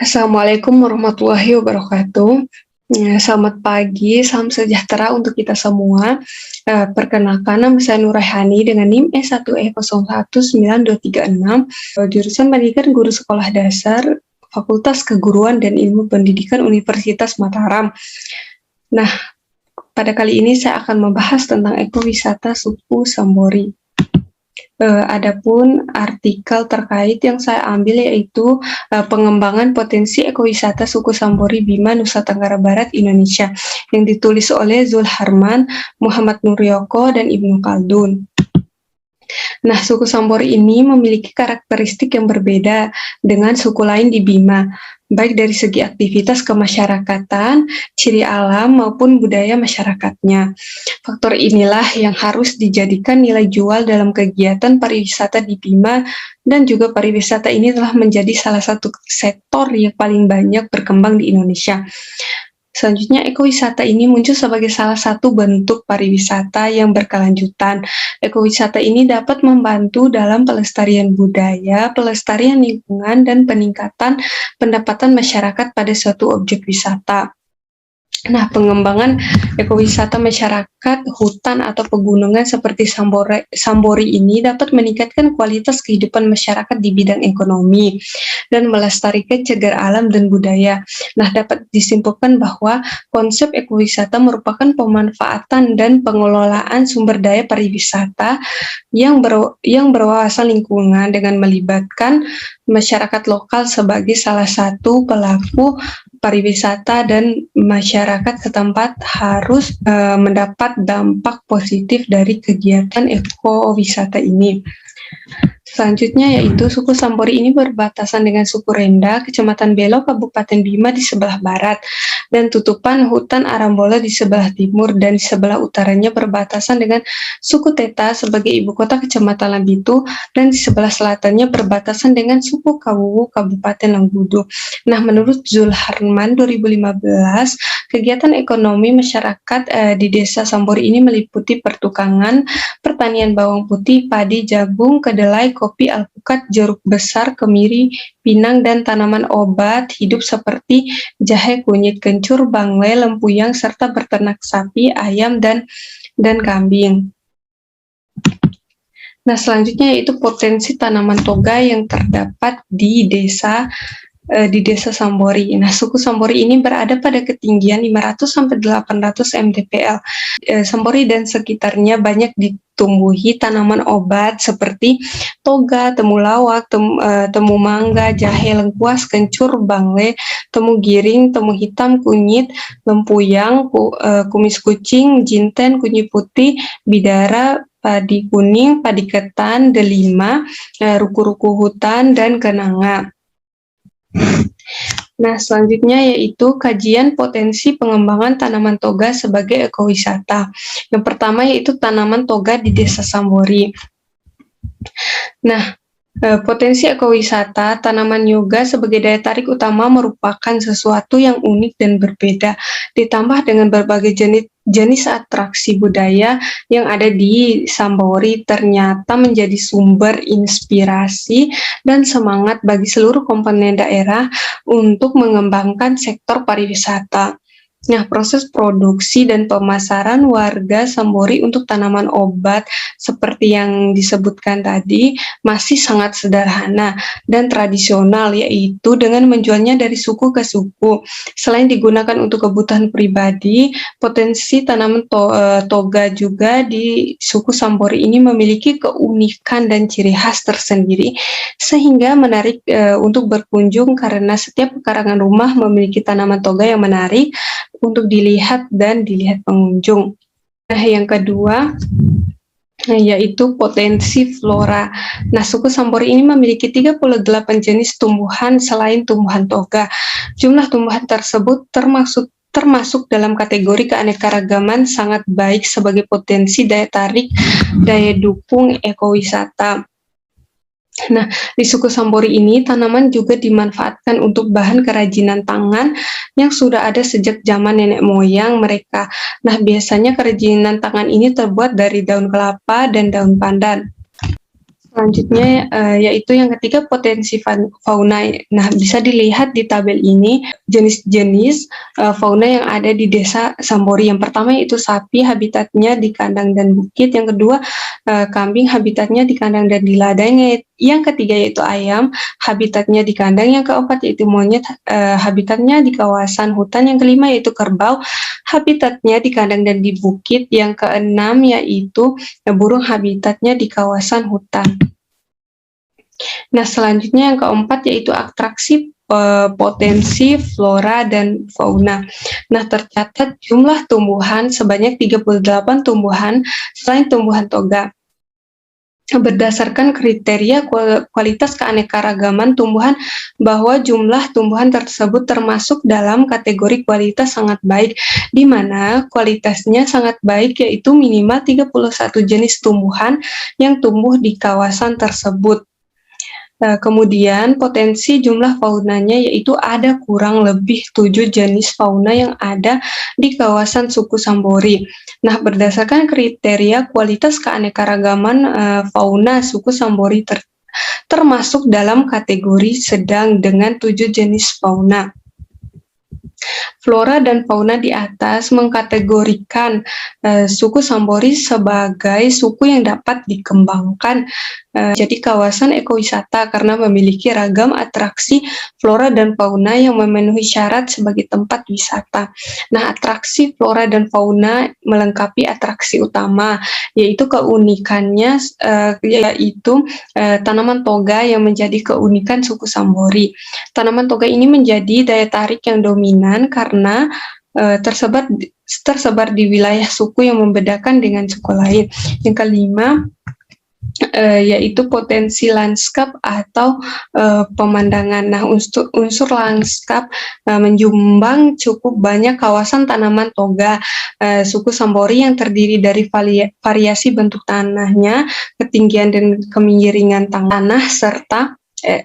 Assalamualaikum warahmatullahi wabarakatuh. Selamat pagi, salam sejahtera untuk kita semua. Perkenalkan, nama saya Nurahani dengan NIM E1E01926, jurusan Pendidikan Guru Sekolah Dasar, Fakultas Keguruan dan Ilmu Pendidikan Universitas Mataram. Nah, pada kali ini saya akan membahas tentang ekowisata suku Sambori. Adapun artikel terkait yang saya ambil yaitu pengembangan potensi ekowisata suku Sambori Bima Nusa Tenggara Barat Indonesia yang ditulis oleh Zulharman, Muhammad Nuryoko, dan Ibnu Khaldun. Nah, suku Sambori ini memiliki karakteristik yang berbeda dengan suku lain di Bima, baik dari segi aktivitas kemasyarakatan, ciri alam, maupun budaya masyarakatnya. Faktor inilah yang harus dijadikan nilai jual dalam kegiatan pariwisata di Bima, dan juga pariwisata ini telah menjadi salah satu sektor yang paling banyak berkembang di Indonesia. Selanjutnya, ekowisata ini muncul sebagai salah satu bentuk pariwisata yang berkelanjutan. Ekowisata ini dapat membantu dalam pelestarian budaya, pelestarian lingkungan, dan peningkatan pendapatan masyarakat pada suatu objek wisata. Nah, pengembangan ekowisata masyarakat hutan atau pegunungan seperti Sambori ini dapat meningkatkan kualitas kehidupan masyarakat di bidang ekonomi dan melestarikan cagar alam dan budaya. Nah, dapat disimpulkan bahwa konsep ekowisata merupakan pemanfaatan dan pengelolaan sumber daya pariwisata yang berwawasan lingkungan dengan melibatkan masyarakat lokal sebagai salah satu pelaku pariwisata, dan masyarakat setempat harus mendapat dampak positif dari kegiatan ekowisata ini. Selanjutnya yaitu suku Sambori ini berbatasan dengan suku Renda, Kecamatan Belo, Kabupaten Bima di sebelah barat, dan tutupan hutan Arambola di sebelah timur, dan di sebelah utaranya berbatasan dengan suku Teta sebagai ibu kota Kecamatan Lambitu, dan di sebelah selatannya berbatasan dengan suku Kawuwu, Kabupaten Lenggudu. Nah, menurut Zulharman 2015, kegiatan ekonomi masyarakat di desa Sambori ini meliputi pertukangan, pertanian bawang putih, padi, jagung, kedelai, kopi, alpukat, jeruk besar, kemiri, pinang, dan tanaman obat hidup seperti jahe, kunyit kencur, bangle, lempuyang, serta berternak sapi, ayam, dan kambing. Nah, selanjutnya yaitu potensi tanaman toga yang terdapat di desa Sambori. Nah, suku Sambori ini berada pada ketinggian 500-800 mdpl. Sambori dan sekitarnya banyak ditumbuhi tanaman obat seperti toga, temulawak, temu mangga, jahe, lengkuas, kencur, bangle, temu giring, temu hitam, kunyit, lempuyang, kumis kucing, jinten, kunyit putih, bidara, padi kuning, padi ketan, delima, ruku-ruku hutan, dan kenanga. Nah, selanjutnya yaitu kajian potensi pengembangan tanaman toga sebagai ekowisata. Yang pertama yaitu tanaman toga di Desa Sambori. Nah, potensi ekowisata tanaman yoga sebagai daya tarik utama merupakan sesuatu yang unik dan berbeda, ditambah dengan berbagai jenis atraksi budaya yang ada di Sambori ternyata menjadi sumber inspirasi dan semangat bagi seluruh komponen daerah untuk mengembangkan sektor pariwisata. Nah, proses produksi dan pemasaran warga Sambori untuk tanaman obat seperti yang disebutkan tadi masih sangat sederhana dan tradisional, yaitu dengan menjualnya dari suku ke suku. Selain digunakan untuk kebutuhan pribadi, potensi tanaman toga juga di suku Sambori ini memiliki keunikan dan ciri khas tersendiri sehingga menarik untuk berkunjung karena setiap pekarangan rumah memiliki tanaman toga yang menarik untuk dilihat pengunjung. Nah, yang kedua yaitu potensi flora. Nah, suku Sambori ini memiliki 38 jenis tumbuhan selain tumbuhan toga. Jumlah tumbuhan tersebut termasuk dalam kategori keanekaragaman sangat baik sebagai potensi daya tarik, daya dukung ekowisata. Nah, di suku Sambori ini tanaman juga dimanfaatkan untuk bahan kerajinan tangan yang sudah ada sejak zaman nenek moyang mereka. Nah, biasanya kerajinan tangan ini terbuat dari daun kelapa dan daun pandan. Selanjutnya yaitu yang ketiga potensi fauna. Nah, bisa dilihat di tabel ini jenis-jenis fauna yang ada di Desa Sambori. Yang pertama yaitu sapi, habitatnya di kandang dan bukit. Yang kedua kambing, habitatnya di kandang dan di ladang. Yang ketiga yaitu ayam, habitatnya di kandang. Yang keempat yaitu monyet, habitatnya di kawasan hutan. Yang kelima yaitu kerbau, habitatnya di kandang dan di bukit. Yang keenam yaitu burung, habitatnya di kawasan hutan. Nah, selanjutnya yang keempat yaitu atraksi potensi flora dan fauna. Nah, tercatat jumlah tumbuhan sebanyak 38 tumbuhan selain tumbuhan toga. Berdasarkan kriteria kualitas keanekaragaman tumbuhan, bahwa jumlah tumbuhan tersebut termasuk dalam kategori kualitas sangat baik, di mana kualitasnya sangat baik yaitu minimal 31 jenis tumbuhan yang tumbuh di kawasan tersebut. Kemudian potensi jumlah faunanya yaitu ada kurang lebih 7 jenis fauna yang ada di kawasan suku Sambori. Nah, berdasarkan kriteria kualitas keanekaragaman fauna suku Sambori termasuk dalam kategori sedang dengan 7 jenis fauna. Flora dan fauna di atas mengkategorikan suku Sambori sebagai suku yang dapat dikembangkan jadi kawasan ekowisata karena memiliki ragam atraksi flora dan fauna yang memenuhi syarat sebagai tempat wisata. Nah, atraksi flora dan fauna melengkapi atraksi utama, yaitu keunikannya yaitu tanaman toga yang menjadi keunikan suku Sambori. Tanaman toga ini menjadi daya tarik yang dominan karena tersebar di wilayah suku yang membedakan dengan suku lain. Yang kelima, yaitu potensi lanskap atau pemandangan. Nah, unsur lanskap menjumbang cukup banyak kawasan tanaman toga suku Sambori yang terdiri dari variasi bentuk tanahnya, ketinggian dan kemiringan tanah, serta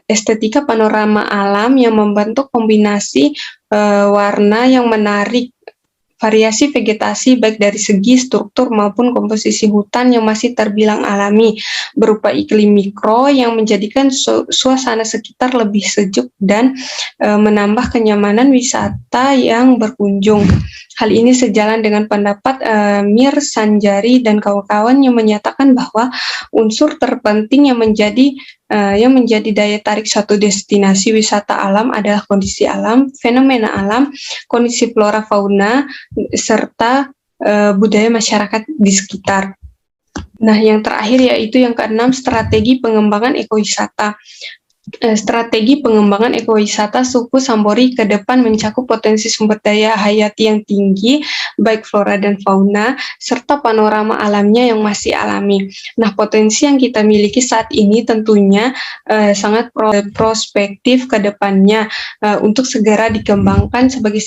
estetika panorama alam yang membentuk kombinasi warna yang menarik. Variasi vegetasi baik dari segi struktur maupun komposisi hutan yang masih terbilang alami, berupa iklim mikro yang menjadikan suasana sekitar lebih sejuk dan menambah kenyamanan wisata yang berkunjung. Hal ini sejalan dengan pendapat Mir Sanjari dan kawan-kawan yang menyatakan bahwa unsur terpenting yang menjadi daya tarik suatu destinasi wisata alam adalah kondisi alam, fenomena alam, kondisi flora fauna, serta budaya masyarakat di sekitar. Nah, yang terakhir yaitu yang keenam, strategi pengembangan ekowisata. Strategi pengembangan ekowisata suku Sambori ke depan mencakup potensi sumber daya hayati yang tinggi, baik flora dan fauna, serta panorama alamnya yang masih alami. Nah, potensi yang kita miliki saat ini tentunya sangat prospektif ke depannya untuk segera dikembangkan sebagai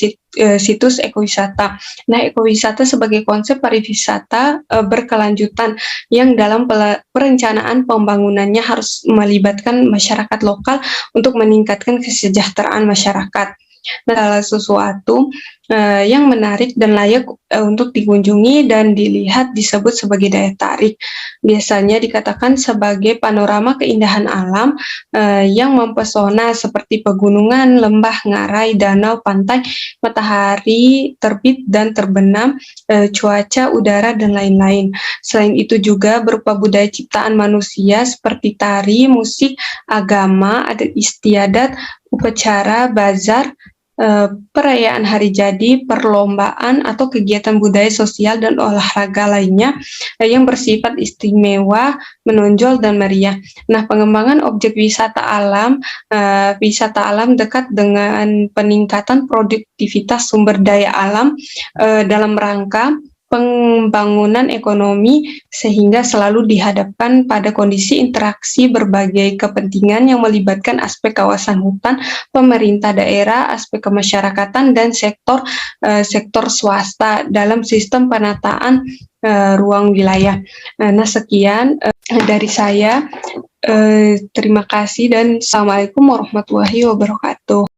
situs ekowisata. Nah, ekowisata sebagai konsep pariwisata berkelanjutan yang dalam perencanaan pembangunannya harus melibatkan masyarakat lokal untuk meningkatkan kesejahteraan masyarakat. Nah, sesuatu yang menarik dan layak untuk dikunjungi dan dilihat disebut sebagai daya tarik. Biasanya dikatakan sebagai panorama keindahan alam yang mempesona seperti pegunungan, lembah, ngarai, danau, pantai, matahari terbit dan terbenam, cuaca, udara, dan lain-lain. Selain itu juga berupa budaya ciptaan manusia seperti tari, musik, agama, adat istiadat, upacara, bazar, perayaan hari jadi, perlombaan, atau kegiatan budaya sosial dan olahraga lainnya yang bersifat istimewa, menonjol, dan meriah. Nah, pengembangan objek wisata alam dekat dengan peningkatan produktivitas sumber daya alam dalam rangka pembangunan ekonomi sehingga selalu dihadapkan pada kondisi interaksi berbagai kepentingan yang melibatkan aspek kawasan hutan, pemerintah daerah, aspek kemasyarakatan, dan sektor swasta dalam sistem penataan ruang wilayah. Nah, sekian dari saya. Terima kasih dan Assalamualaikum warahmatullahi wabarakatuh.